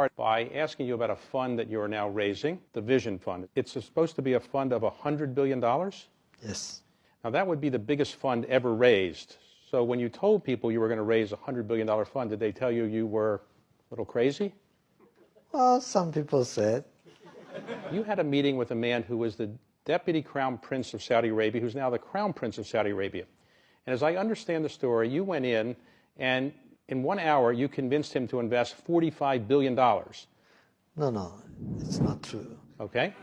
start by asking you about a fund that you are now raising, the Vision Fund. It's supposed to be a fund of $100 billion? Yes. Now, that would be the biggest fund ever raised. So when you told people you were going to raise a $100 billion fund, did they tell you you were a little crazy? Well, some people said. You had a meeting with a man who was the Deputy Crown Prince of Saudi Arabia, who's now the Crown Prince of Saudi Arabia. And as I understand the story, you went in and in 1 hour you convinced him to invest $45 billion. No, it's not true. Okay.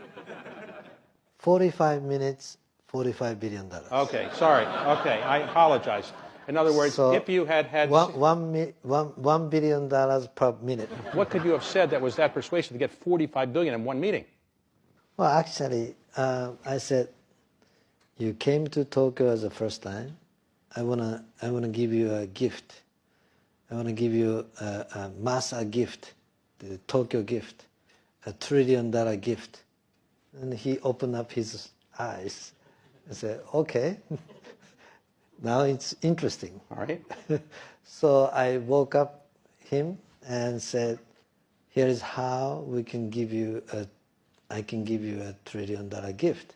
45 minutes, $45 billion. Okay, sorry. Okay, I apologize. In other words, so if you had had... $1 billion per minute. What could you have said that was that persuasive to get $45 billion in one meeting? Well, actually, I said, you came to Tokyo as the first time. I wanna give you a gift. I wanna give you a Masa gift, the Tokyo gift, $1 trillion gift. And he opened up his eyes and said, okay, now it's interesting. All right. So I woke up him and said, here is how I can give you a $1 trillion gift.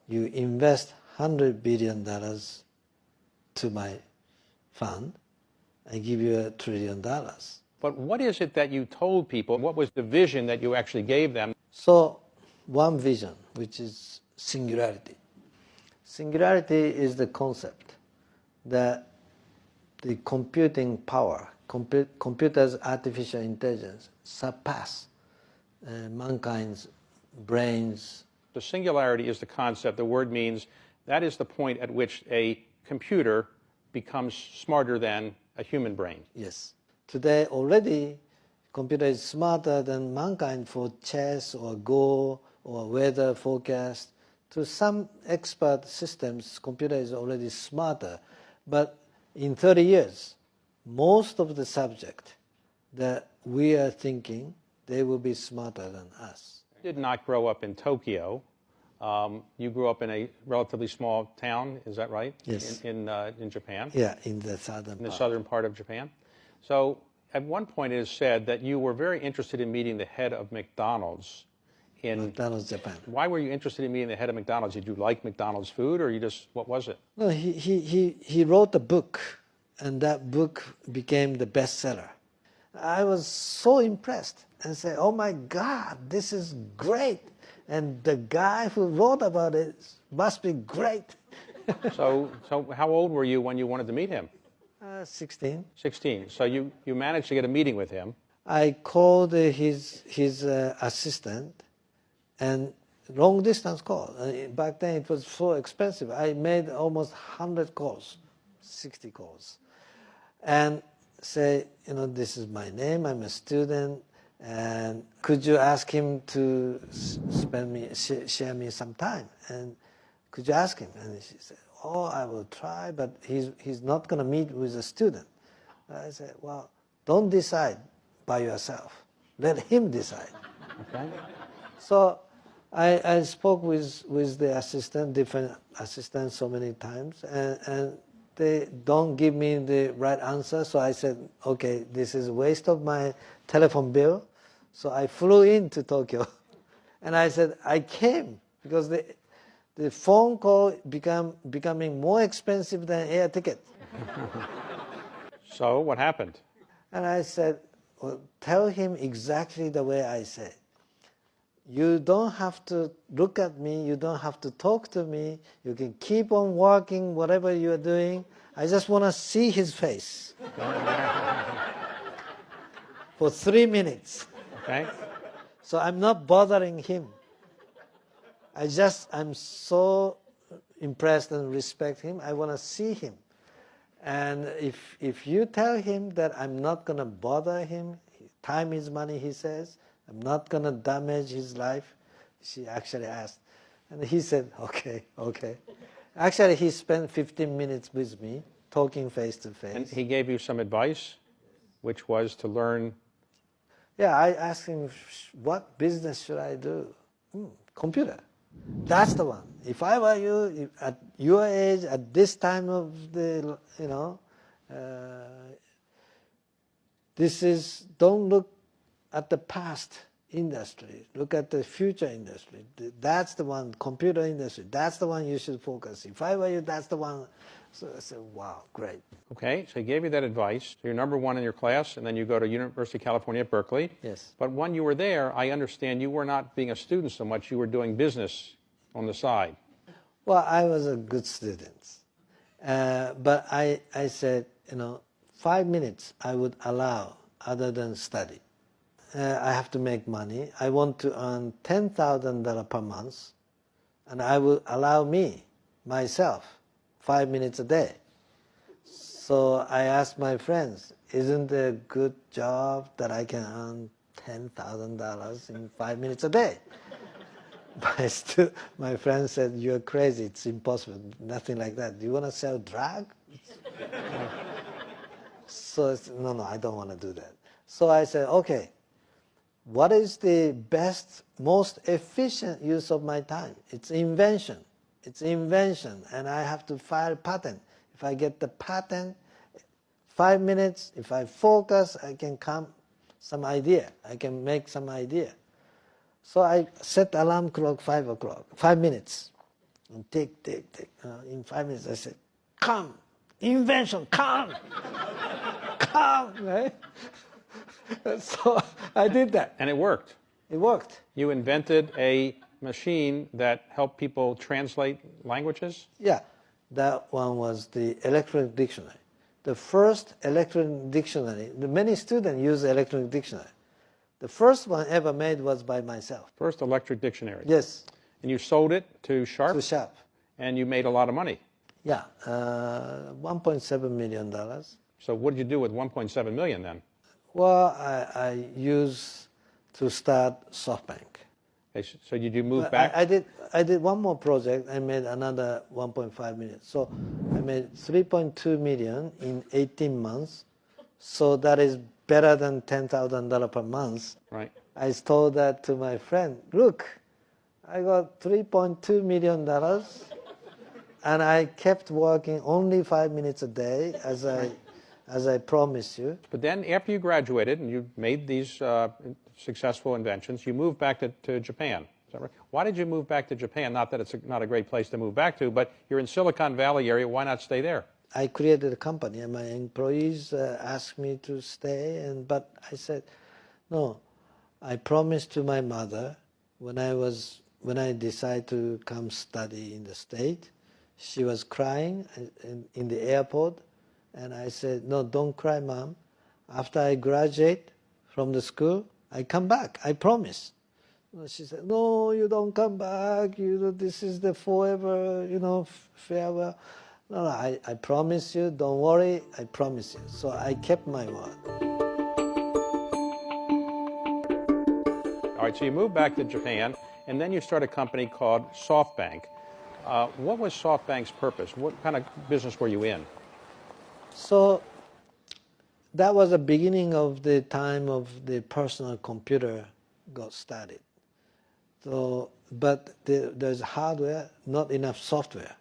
You invest $100 billion to my fund, I give you $1 trillion. But what is it that you told people? What was the vision that you actually gave them? So one vision, which is singularity. Singularity is the concept that the computing power, computers' artificial intelligence, surpass mankind's brains. The singularity is the concept. The word means that is the point at which a computer becomes smarter than a human brain. Yes. Today already, computer is smarter than mankind for chess or Go or weather forecast. To some expert systems, computer is already smarter. But in 30 years, most of the subject that we are thinking, they will be smarter than us. You did not grow up in Tokyo. You grew up in a relatively small town, is that right? Yes. In Japan? Yeah, in the southern part. In the southern part of Japan. So at one point it is said that you were very interested in meeting the head of McDonald's in McDonald's, Japan. Why were you interested in meeting the head of McDonald's? Did you like McDonald's food, or you just, what was it? No, he wrote a book, and that book became the bestseller. I was so impressed and said, oh my God, this is great. And the guy who wrote about it must be great. So how old were you when you wanted to meet him? 16. 16. So you managed to get a meeting with him. I called his assistant, and long distance call. Back then it was so expensive. I made almost 100 calls, 60 calls. And say, this is my name, I'm a student, and could you ask him to share me some time? And could you ask him? And she said, oh, I will try, but he's not going to meet with a student. I said, well, don't decide by yourself. Let him decide. Okay. So I spoke with the assistant, different assistants so many times, and they don't give me the right answer. So I said, okay, this is a waste of my telephone bill. So I flew into Tokyo. And I said, I came because the phone call becoming more expensive than air ticket. So what happened? And I said, well, tell him exactly the way I said. You don't have to look at me. You don't have to talk to me. You can keep on working, whatever you are doing. I just want to see his face for 3 minutes. Okay. So I'm not bothering him. I'm so impressed and respect him. I want to see him. And if you tell him that I'm not going to bother him, time is money, he says, I'm not going to damage his life. She actually asked. And he said, okay. Actually, he spent 15 minutes with me, talking face to face. And he gave you some advice, which was to learn. Yeah, I asked him, what business should I do? Computer. That's the one. If I were you, at your age, at this time of the, don't look at the past industry, look at the future industry. That's the one, computer industry, that's the one you should focus. If I were you, that's the one. So I said, wow, great. Okay, so he gave you that advice. You're number one in your class, and then you go to University of California at Berkeley. Yes. But when you were there, I understand you were not being a student so much, you were doing business on the side. Well, I was a good student. But I said, 5 minutes I would allow other than study. I have to make money. I want to earn $10,000 per month, and I will allow myself, 5 minutes a day. So I asked my friends, isn't it a good job that I can earn $10,000 in 5 minutes a day? But my friend said, you're crazy, it's impossible, nothing like that. Do you want to sell drug? So I said, no, I don't want to do that. So I said, okay, what is the best, most efficient use of my time? It's invention. It's invention, and I have to file a patent. If I get the patent, 5 minutes, if I focus, I can come some idea. I can make some idea. So I set alarm clock 5 o'clock, 5 minutes. And tick. In 5 minutes I said, come, invention, come, come, right? So I did that. And it worked. It worked. You invented a machine that helped people translate languages? Yeah, that one was the electronic dictionary. The first electronic dictionary, many students use electronic dictionary. The first one ever made was by myself. First electric dictionary. Yes. And you sold it to Sharp? To Sharp. And you made a lot of money. Yeah, $1.7 million. So what did you do with $1.7 million then? Well, I used to start SoftBank. Okay, so did you move back? I did one more project. I made another 1.5 million. So I made 3.2 million in 18 months. So that is better than $10,000 per month. Right. I told that to my friend. Look, I got $3.2 million, and I kept working only 5 minutes a day, as I promised you. But then after you graduated and you made these successful inventions, you moved back to Japan. Is that right? Why did you move back to Japan? Not that it's not a great place to move back to, but you're in Silicon Valley area. Why not stay there? I created a company, and my employees asked me to stay, but I said, no. I promised to my mother when I decided to come study in the States. She was crying in the airport, and I said, no, don't cry, Mom. After I graduate from the school, I come back. I promise. She said, no, you don't come back. This is the forever, farewell. No, I promise you, don't worry, I promise you. So I kept my word. All right, so you moved back to Japan, and then you start a company called SoftBank. What was SoftBank's purpose? What kind of business were you in? So that was the beginning of the time of the personal computer got started. So, but there's hardware, not enough software.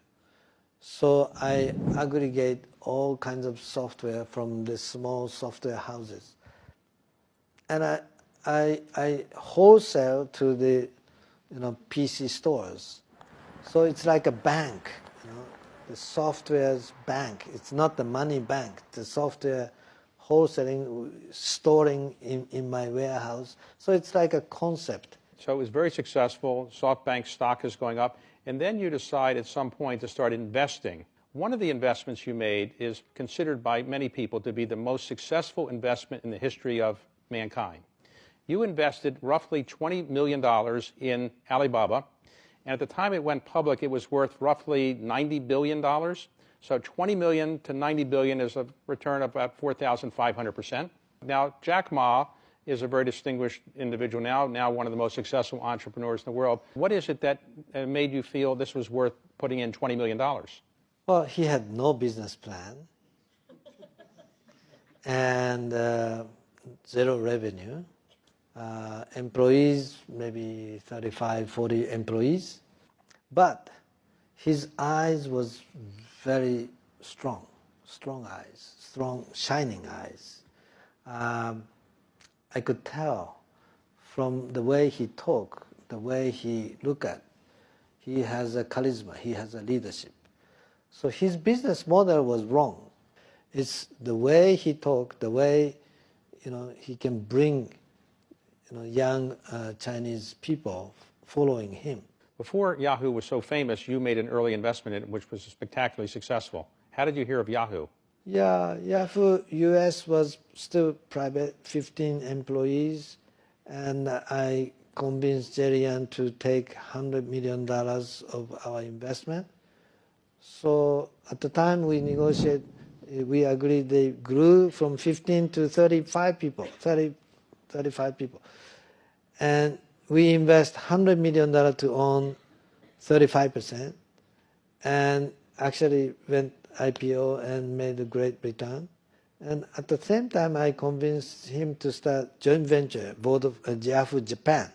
So I aggregate all kinds of software from the small software houses, and I wholesale to the PC stores. So it's like a bank, the software's bank. It's not the money bank. The software wholesaling, storing in my warehouse. So it's like a concept. So it was very successful. SoftBank stock is going up. And then you decide at some point to start investing. One of the investments you made is considered by many people to be the most successful investment in the history of mankind. You invested roughly $20 million in Alibaba, and at the time it went public, it was worth roughly $90 billion. So 20 million to 90 billion is a return of about 4,500%. Now, Jack Ma is a very distinguished individual now one of the most successful entrepreneurs in the world. What is it that made you feel this was worth putting in $20 million? Well, he had no business plan and zero revenue. Employees, maybe 35, 40 employees. But his eyes was very strong eyes, strong, shining eyes. I could tell from the way he talk, the way he look at. He has a charisma, he has a leadership. So his business model was wrong. It's the way he talk, the way he can bring young Chinese people following him. Before Yahoo was so famous, you made an early investment in it, which was spectacularly successful. How did you hear of Yahoo? Yeah, Yahoo US was still private, 15 employees, and I convinced Jerry to take $100 million of our investment. So at the time we negotiated, we agreed they grew from 15 to 35 people, 35 people. And we invest $100 million to own 35%, and actually went IPO and made a great return. And at the same time, I convinced him to start joint venture, board of Yahoo Japan,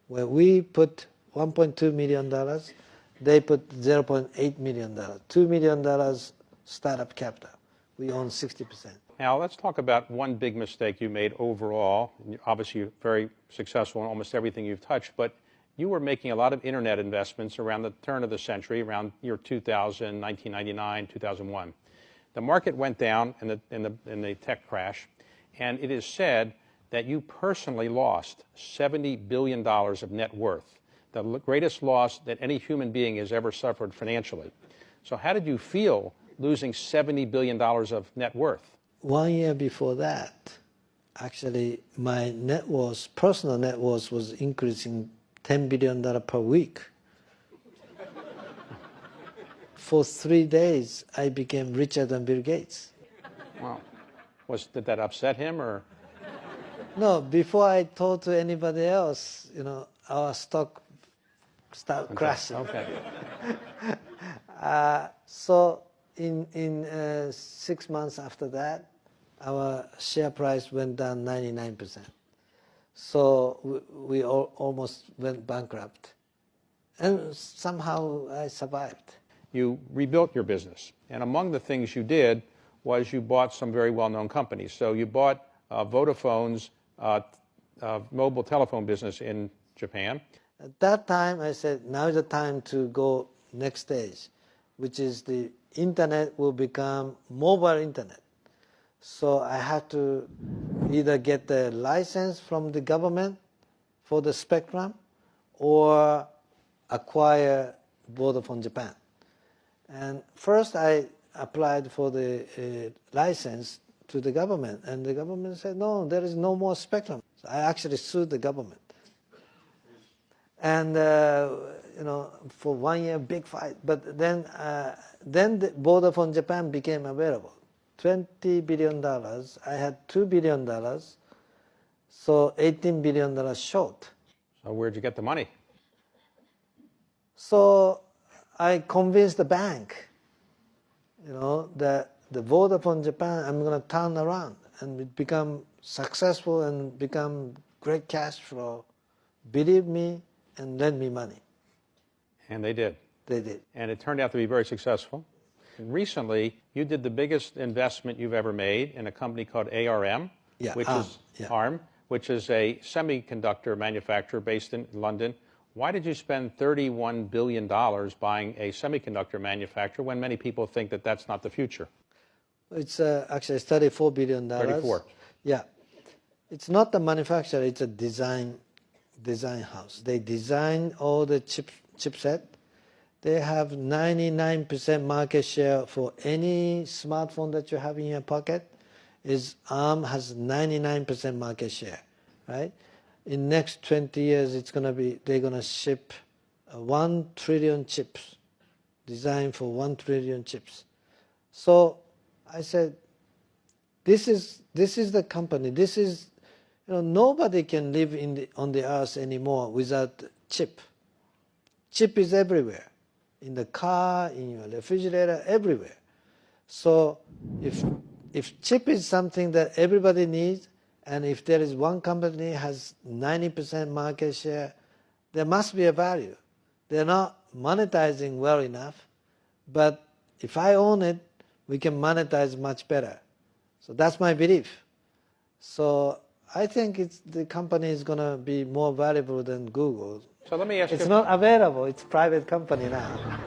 where we put $1.2 million, they put $0.8 million, $2 million startup capital. We own 60%. Now, let's talk about one big mistake you made overall. Obviously, you're very successful in almost everything you've touched, but you were making a lot of internet investments around the turn of the century, around year 2000, 1999, 2001. The market went down in the tech crash, and it is said that you personally lost $70 billion of net worth, the greatest loss that any human being has ever suffered financially. So how did you feel losing $70 billion of net worth? 1 year before that, actually, my net worth, personal net worth, was increasing $10 billion per week. For 3 days, I became richer than Bill Gates. Wow. Did that upset him, or? No, before I told to anybody else, our stock started crashing. Okay. So in 6 months after that, our share price went down 99%. So we almost went bankrupt. And somehow I survived. You rebuilt your business. And among the things you did was you bought some very well-known companies. So you bought Vodafone's mobile telephone business in Japan. At that time, I said, now is the time to go next stage, which is the internet will become mobile internet. So I had to either get the license from the government for the spectrum or acquire Vodafone Japan. And first I applied for the license to the government, and the government said, no, there is no more spectrum. So I actually sued the government. And, for 1 year, big fight. But then the Vodafone Japan became available. $20 billion. I had $2 billion, so $18 billion short. So where'd you get the money? So I convinced the bank, that the Vodafone Japan, I'm going to turn around and become successful and become great cash flow. Believe me and lend me money. And they did. They did. And it turned out to be very successful. And recently, you did the biggest investment you've ever made in a company called ARM, ARM, which is a semiconductor manufacturer based in London. Why did you spend $31 billion buying a semiconductor manufacturer when many people think that that's not the future? It's actually $34 billion. 34. Yeah. It's not the manufacturer, it's a design house. They design all the chipset. They have 99% market share for any smartphone that you have in your pocket. ARM has 99% market share, right? In next 20 years, they're gonna ship 1 trillion chips, designed for 1 trillion chips. So I said, this is the company. This is, nobody can live on the earth anymore without chip. Chip is everywhere, in the car, in your refrigerator, everywhere. So if chip is something that everybody needs, and if there is one company has 90% market share, there must be a value. They're not monetizing well enough, but if I own it, we can monetize much better. So that's my belief. So I think the company is going to be more valuable than Google. So let me ask It's you. not available. It's a private company now.